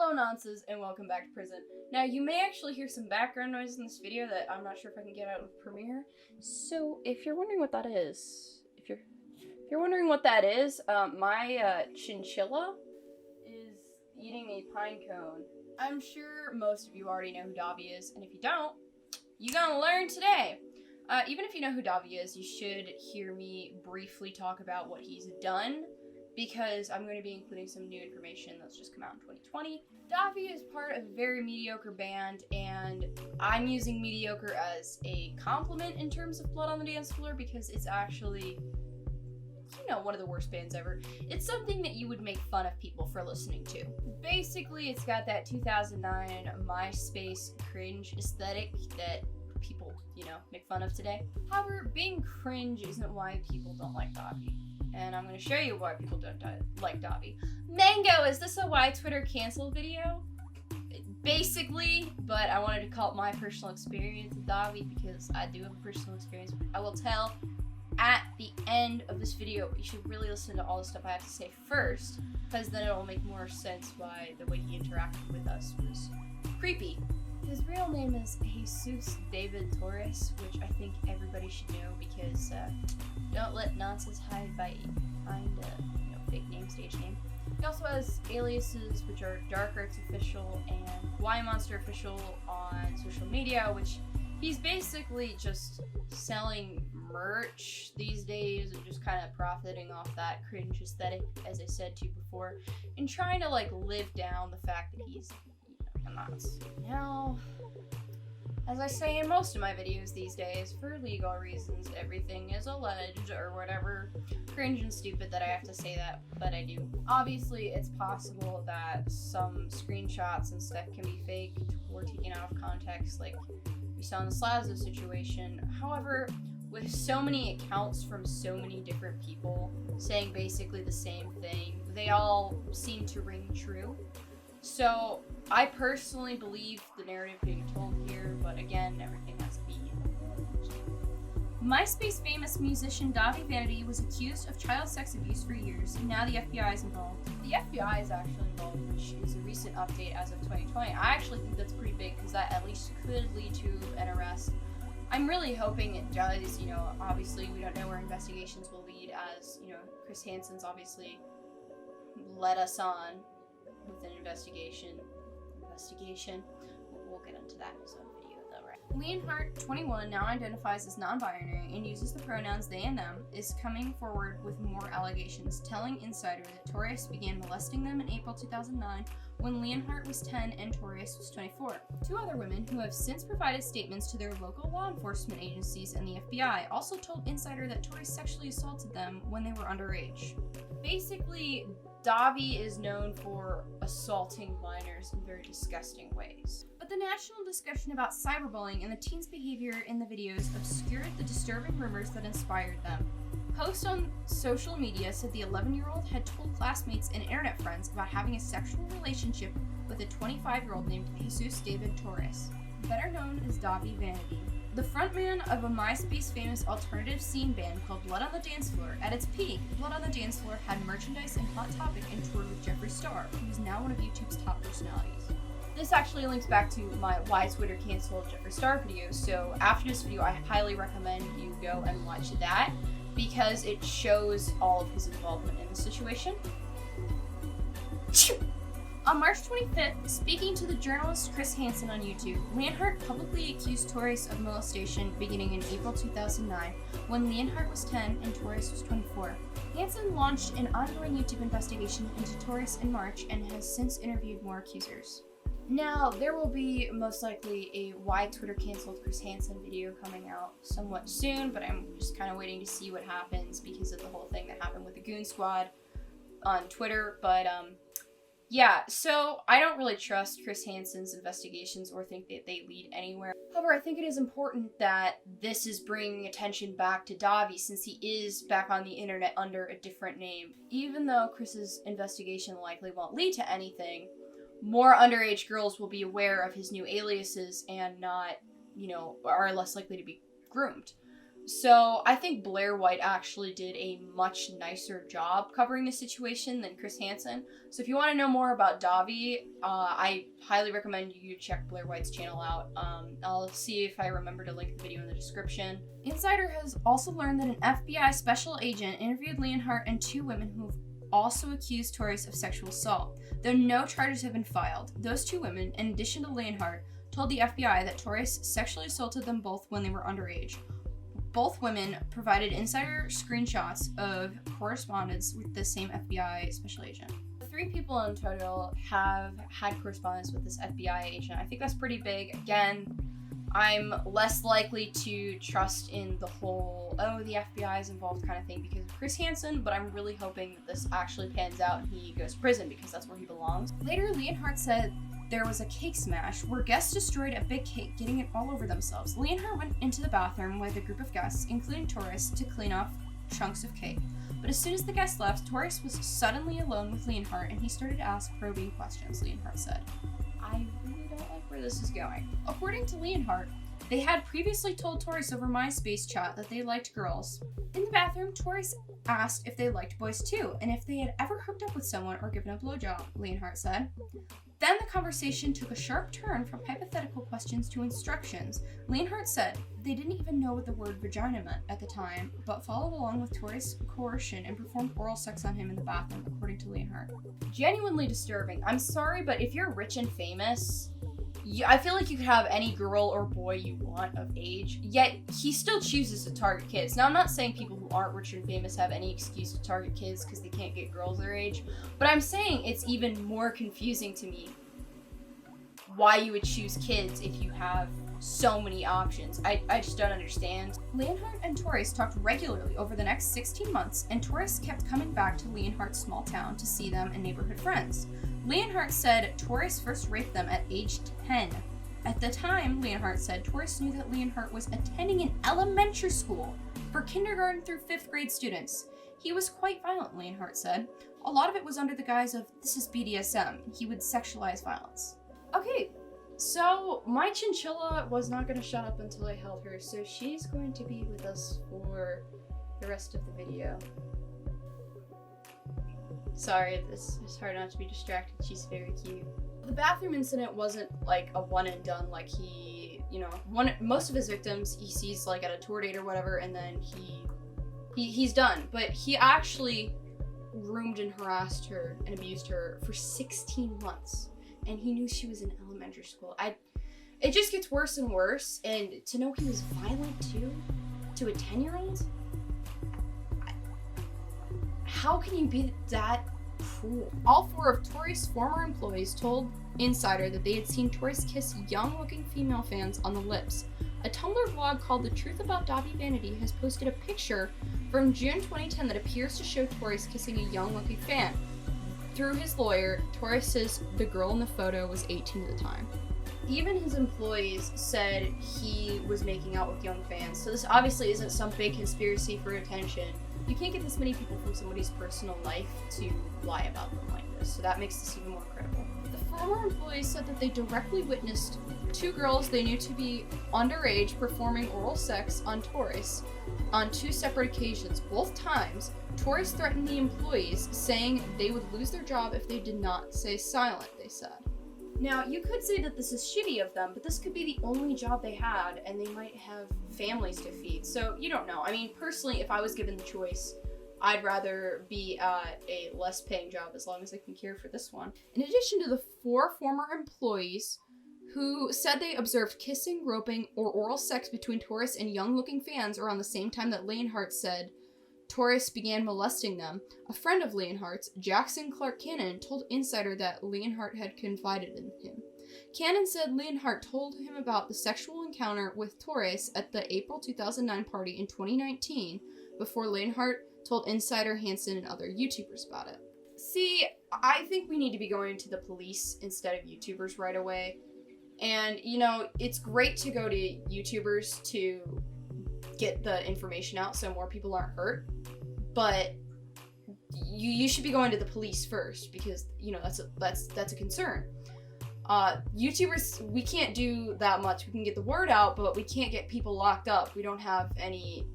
Hello Nonces and welcome back to prison. Now you may actually hear some background noise in this video that I'm not sure if I can get out of Premiere. So if you're wondering what that is, my chinchilla is eating a pine cone. I'm sure most of you already know who Dahvie is, and if you don't, you're gonna learn today. Even if you know who Dahvie is, you should hear me briefly talk about what he's done, because I'm going to be including some new information that's just come out in 2020. Dahvie is part of a very mediocre band, and I'm using mediocre as a compliment in terms of Blood on the Dance Floor because it's actually, one of the worst bands ever. It's something that you would make fun of people for listening to. Basically, it's got that 2009 MySpace cringe aesthetic that people, make fun of today. However, being cringe isn't why people don't like Dahvie. And I'm going to show you why people don't like Dahvie. Mango, is this a why Twitter cancel video? Basically, but I wanted to call it my personal experience with Dahvie because I do have a personal experience. I will tell at the end of this video, but you should really listen to all the stuff I have to say first, because then it will make more sense why the way he interacted with us was creepy. His real name is Jesus David Torres, which I think everybody should know because don't let nonsense hide behind a fake name, stage name. He also has aliases, which are Dark Arts Official and Y Monster Official on social media, which he's basically just selling merch these days and just kind of profiting off that cringe aesthetic, as I said to you before, and trying to live down the fact that he's a Nazi. Now, as I say in most of my videos these days, for legal reasons, everything is alleged or whatever cringe and stupid that I have to say that, but I do. Obviously, it's possible that some screenshots and stuff can be faked or taken out of context, like we saw in the Slazo situation. However, with so many accounts from so many different people saying basically the same thing, they all seem to ring true. So, I personally believe the narrative being told here, but again, everything has to be MySpace famous musician Dahvie Vanity was accused of child sex abuse for years, and now the FBI is involved. The FBI is actually involved, which is a recent update as of 2020. I actually think that's pretty big, because that at least could lead to an arrest. I'm really hoping it does, obviously we don't know where investigations will lead, as, Chris Hansen's obviously led us on with an investigation. We'll get into that in his own video though, right? Leonhardt, 21, now identifies as non-binary and uses the pronouns they and them, is coming forward with more allegations, telling Insider that Torres began molesting them in April 2009 when Leonhardt was 10 and Torres was 24. Two other women, who have since provided statements to their local law enforcement agencies and the FBI, also told Insider that Torres sexually assaulted them when they were underage. Basically, Dahvie is known for assaulting minors in very disgusting ways. But the national discussion about cyberbullying and the teens' behavior in the videos obscured the disturbing rumors that inspired them. Posts on social media said the 11-year-old had told classmates and internet friends about having a sexual relationship with a 25-year-old named Jesus David Torres, better known as Dahvie Vanity. The frontman of a MySpace famous alternative scene band called Blood on the Dance Floor. At its peak, Blood on the Dance Floor had merchandise and Hot Topic and toured with Jeffree Star, who is now one of YouTube's top personalities. This actually links back to my Why Twitter Canceled Jeffree Star video, so after this video I highly recommend you go and watch that because it shows all of his involvement in the situation. On March 25th, speaking to the journalist Chris Hansen on YouTube, Leonhardt publicly accused Torres of molestation beginning in April 2009, when Leonhardt was 10 and Torres was 24. Hansen launched an ongoing YouTube investigation into Torres in March and has since interviewed more accusers. Now, there will be most likely a Why Twitter Canceled Chris Hansen video coming out somewhat soon, but I'm just kind of waiting to see what happens because of the whole thing that happened with the Goon Squad on Twitter, but yeah, so I don't really trust Chris Hansen's investigations or think that they lead anywhere. However, I think it is important that this is bringing attention back to Dahvie since he is back on the internet under a different name. Even though Chris's investigation likely won't lead to anything, more underage girls will be aware of his new aliases and not, are less likely to be groomed. So I think Blair White actually did a much nicer job covering the situation than Chris Hansen. So if you want to know more about Dahvie, I highly recommend you check Blair White's channel out. I'll see if I remember to link the video in the description. Insider has also learned that an FBI special agent interviewed Leonhardt and 2 women who've also accused Torres of sexual assault. Though no charges have been filed, those 2 women, in addition to Leonhardt, told the FBI that Torres sexually assaulted them both when they were underage. Both women provided insider screenshots of correspondence with the same FBI special agent. 3 people in total have had correspondence with this FBI agent. I think that's pretty big. Again, I'm less likely to trust in the whole, oh, the FBI is involved kind of thing because of Chris Hansen, but I'm really hoping that this actually pans out and he goes to prison because that's where he belongs. Later, Leonhardt said there was a cake smash where guests destroyed a big cake, getting it all over themselves. Leonhardt went into the bathroom with a group of guests, including Torres, to clean off chunks of cake. But as soon as the guests left, Torres was suddenly alone with Leonhardt and he started to ask probing questions, Leonhardt said. I really don't like where this is going. According to Leonhardt, they had previously told Torres over MySpace chat that they liked girls. In the bathroom, Torres asked if they liked boys too, and if they had ever hooked up with someone or given a blowjob, Leonhardt said. Then the conversation took a sharp turn from hypothetical questions to instructions. Leonhardt said they didn't even know what the word vagina meant at the time, but followed along with Torres' coercion and performed oral sex on him in the bathroom, according to Leonhardt. Genuinely disturbing. I'm sorry, but if you're rich and famous, I feel like you could have any girl or boy you want of age, yet he still chooses to target kids. Now, I'm not saying people who aren't rich and famous have any excuse to target kids because they can't get girls their age, but I'm saying it's even more confusing to me why you would choose kids if you have so many options. I just don't understand. Leonhardt and Torres talked regularly over the next 16 months, and Torres kept coming back to Leonhardt's small town to see them and neighborhood friends. Leonhardt said Torres first raped them at age 10. At the time, Leonhardt said Torres knew that Leonhardt was attending an elementary school for kindergarten through 5th grade students. He was quite violent, Leonhardt said. A lot of it was under the guise of, this is BDSM. He would sexualize violence. Okay, so my chinchilla was not going to shut up until I held her, so she's going to be with us for the rest of the video. Sorry, it's hard not to be distracted. She's very cute. The bathroom incident wasn't like a one and done, like he, most of his victims he sees like at a tour date or whatever, and then he's done. But he actually groomed and harassed her and abused her for 16 months. And he knew she was in elementary school. It just gets worse and worse, and to know he was violent too, to a 10-year-old? How can you be that cruel? All 4 of Torres' former employees told Insider that they had seen Torres kiss young-looking female fans on the lips. A Tumblr blog called The Truth About Dahvie Vanity has posted a picture from June 2010 that appears to show Torres kissing a young-looking fan. Through his lawyer, Torres says the girl in the photo was 18 at the time. Even his employees said he was making out with young fans, so this obviously isn't some big conspiracy for attention. You can't get this many people from somebody's personal life to lie about them like this, so that makes this even more credible. The former employees said that they directly witnessed 2 girls they knew to be underage performing oral sex on Torres on 2 separate occasions. Both times, Torres threatened the employees, saying they would lose their job if they did not stay silent, they said. Now, you could say that this is shitty of them, but this could be the only job they had, and they might have families to feed. So, you don't know. I mean, personally, if I was given the choice, I'd rather be at a less paying job as long as I can care for this one. In addition to the 4 former employees who said they observed kissing, groping, or oral sex between Torres and young-looking fans around the same time that Leonhardt said Torres began molesting them, a friend of Leonhardt's, Jackson Clark Cannon, told Insider that Leonhardt had confided in him. Cannon said Leonhardt told him about the sexual encounter with Torres at the April 2009 party in 2019 before Leonhardt told Insider, Hansen, and other YouTubers about it. See, I think we need to be going to the police instead of YouTubers right away. And, it's great to go to YouTubers to get the information out so more people aren't hurt, but you should be going to the police first because that's a concern. YouTubers, we can't do that much. We can get the word out, but we can't get people locked up. We don't have any,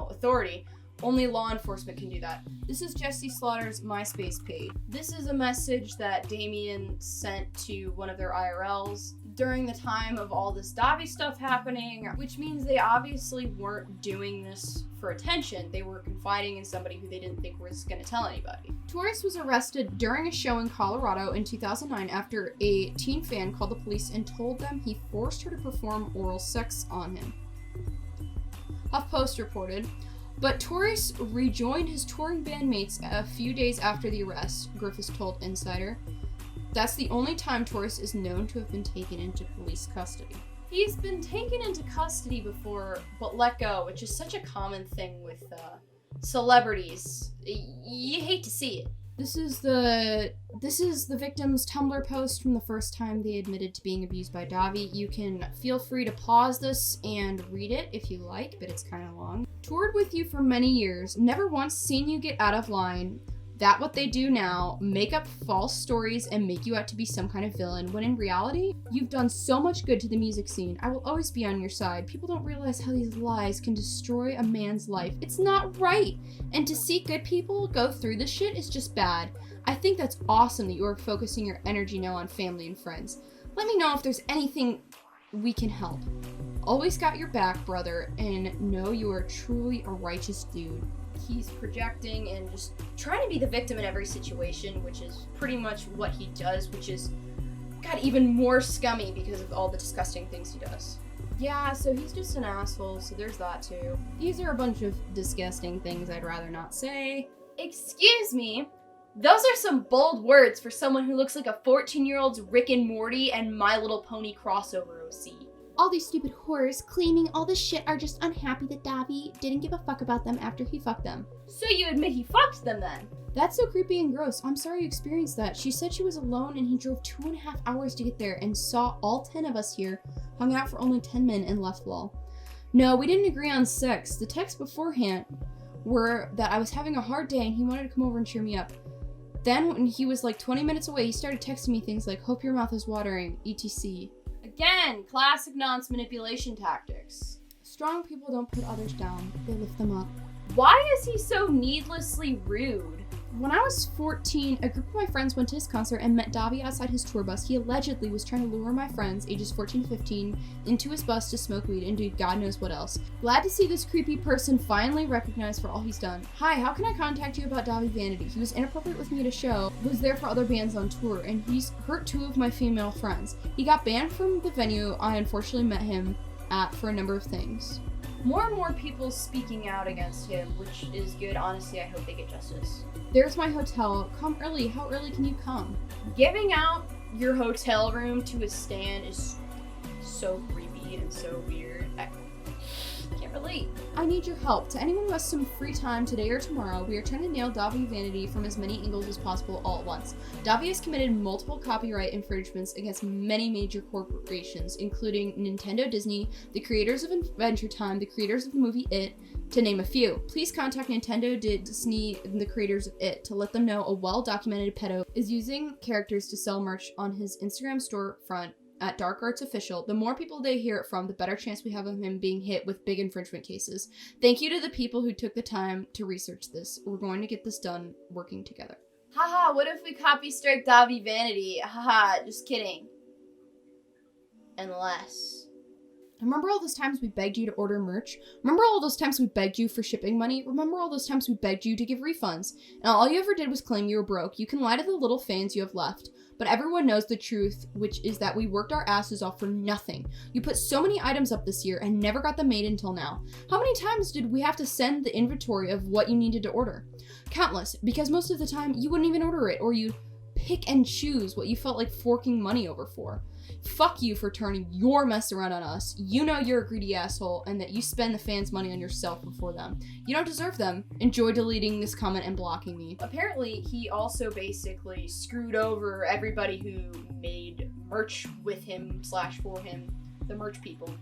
authority. Only law enforcement can do that. This is Jesse Slaughter's MySpace page. This is a message that Damien sent to one of their IRLs during the time of all this Dahvie stuff happening, which means they obviously weren't doing this for attention. They were confiding in somebody who they didn't think was going to tell anybody. Taurus was arrested during a show in Colorado in 2009 after a teen fan called the police and told them he forced her to perform oral sex on him. HuffPost reported, but Taurus rejoined his touring bandmates a few days after the arrest, Griffiths told Insider. That's the only time Taurus is known to have been taken into police custody. He's been taken into custody before, but let go, which is such a common thing with celebrities. You hate to see it. This is the victim's Tumblr post from the first time they admitted to being abused by Dahvie. You can feel free to pause this and read it if you like, but it's kind of long. Toured with you for many years, never once seen you get out of line. That what they do now, make up false stories and make you out to be some kind of villain, when in reality, you've done so much good to the music scene. I will always be on your side. People don't realize how these lies can destroy a man's life. It's not right. And to see good people go through this shit is just bad. I think that's awesome that you are focusing your energy now on family and friends. Let me know if there's anything we can help. Always got your back, brother, and know you are truly a righteous dude. He's projecting and just trying to be the victim in every situation, which is pretty much what he does, which is, God, even more scummy because of all the disgusting things he does. Yeah, so he's just an asshole, so there's that too. These are a bunch of disgusting things I'd rather not say. Excuse me, those are some bold words for someone who looks like a 14-year-old's Rick and Morty and My Little Pony crossover OC. All these stupid whores claiming all this shit are just unhappy that Dahvie didn't give a fuck about them after he fucked them. So you admit he fucked them then? That's so creepy and gross. I'm sorry you experienced that. She said she was alone and he drove 2.5 hours to get there and saw all 10 of us here, hung out for only 10 minutes and left lol. No, we didn't agree on sex. The texts beforehand were that I was having a hard day and he wanted to come over and cheer me up. Then when he was like 20 minutes away, he started texting me things like, hope your mouth is watering, etc. Again, classic nonce manipulation tactics. Strong people don't put others down, they lift them up. Why is he so needlessly rude? When I was 14, a group of my friends went to his concert and met Dahvie outside his tour bus. He allegedly was trying to lure my friends, ages 14 to 15, into his bus to smoke weed and do God knows what else. Glad to see this creepy person finally recognized for all he's done. Hi, how can I contact you about Dahvie Vanity? He was inappropriate with me at a show, was there for other bands on tour, and he's hurt 2 of my female friends. He got banned from the venue I unfortunately met him at for a number of things. More and more people speaking out against him, which is good. Honestly, I hope they get justice. There's my hotel. Come early. How early can you come? Giving out your hotel room to a stan is so creepy and so weird. I can't relate. I need your help. To anyone who has some free time today or tomorrow, we are trying to nail Dahvie Vanity from as many angles as possible all at once. Dahvie has committed multiple copyright infringements against many major corporations, including Nintendo, Disney, the creators of Adventure Time, the creators of the movie It, to name a few. Please contact Nintendo, Disney, and the creators of It to let them know a well-documented pedo is using characters to sell merch on his Instagram storefront at Dark Arts Official. The more people they hear it from, the better chance we have of him being hit with big infringement cases. Thank you to the people who took the time to research this. We're going to get this done working together. Haha, what if we copy strike Dahvie Vanity? Haha, just kidding. Unless... Remember all those times we begged you to order merch? Remember all those times we begged you for shipping money? Remember all those times we begged you to give refunds? And all you ever did was claim you were broke. You can lie to the little fans you have left. But everyone knows the truth, which is that we worked our asses off for nothing. You put so many items up this year and never got them made until now. How many times did we have to send the inventory of what you needed to order? Countless, because most of the time you wouldn't even order it, or you'd pick and choose what you felt like forking money over for. Fuck you for turning your mess around on us. You know you're a greedy asshole and that you spend the fans' money on yourself before them. You don't deserve them. Enjoy deleting this comment and blocking me. Apparently, he also basically screwed over everybody who made merch with him / for him, the merch people.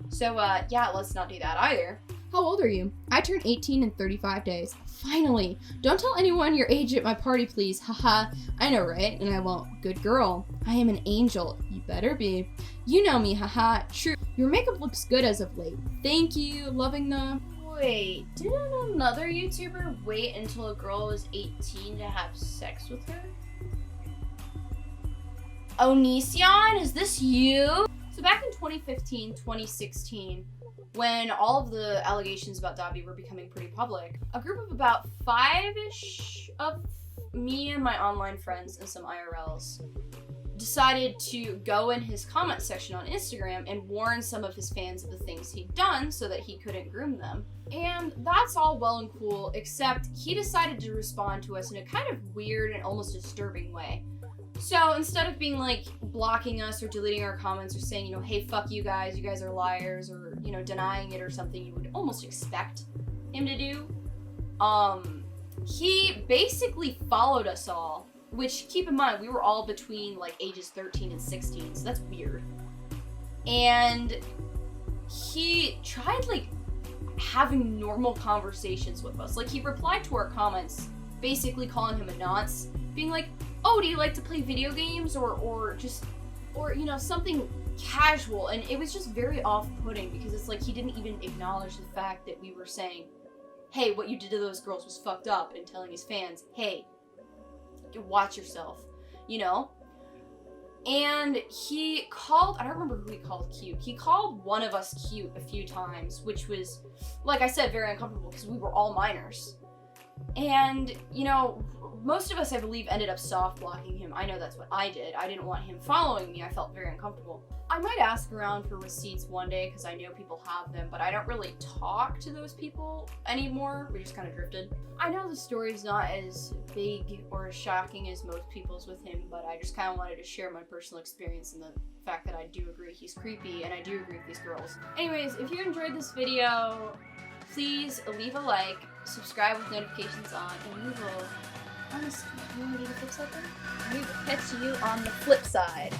So, yeah, let's not do that either. How old are you? I turn 18 in 35 days. Finally! Don't tell anyone your age at my party, please. Haha. I know, right? And I won't. Good girl. I am an angel. You better be. You know me, haha. True. Your makeup looks good as of late. Thank you. Loving them. Wait, didn't another YouTuber wait until a girl was 18 to have sex with her? Onision, is this you? So back in 2015, 2016, when all of the allegations about Dahvie were becoming pretty public, a group of about 5-ish of me and my online friends and some IRLs decided to go in his comment section on Instagram and warn some of his fans of the things he'd done so that he couldn't groom them. And that's all well and cool, except he decided to respond to us in a kind of weird and almost disturbing way. So instead of being like blocking us or deleting our comments or saying, hey, fuck you guys are liars, or, denying it or something you would almost expect him to do, he basically followed us all, which, keep in mind, we were all between like ages 13 and 16, so that's weird. And he tried like having normal conversations with us. Like, he replied to our comments basically calling him a nonce, being like, oh, do you like to play video games, or something casual. And it was just very off-putting because it's like he didn't even acknowledge the fact that we were saying, hey, what you did to those girls was fucked up, and telling his fans, hey, watch yourself, And he called, I don't remember who he called cute. He called one of us cute a few times, which was, like I said, very uncomfortable because we were all minors. And, most of us, I believe, ended up soft blocking him. I know that's what I did. I didn't want him following me. I felt very uncomfortable. I might ask around for receipts one day because I know people have them, but I don't really talk to those people anymore. We just kind of drifted. I know the story's not as big or as shocking as most people's with him, but I just kind of wanted to share my personal experience and the fact that I do agree he's creepy, and I do agree with these girls. Anyways, if you enjoyed this video, please leave a like, subscribe with notifications on, and we will... Honestly, you want to do the flip side then? We will catch you on the flip side.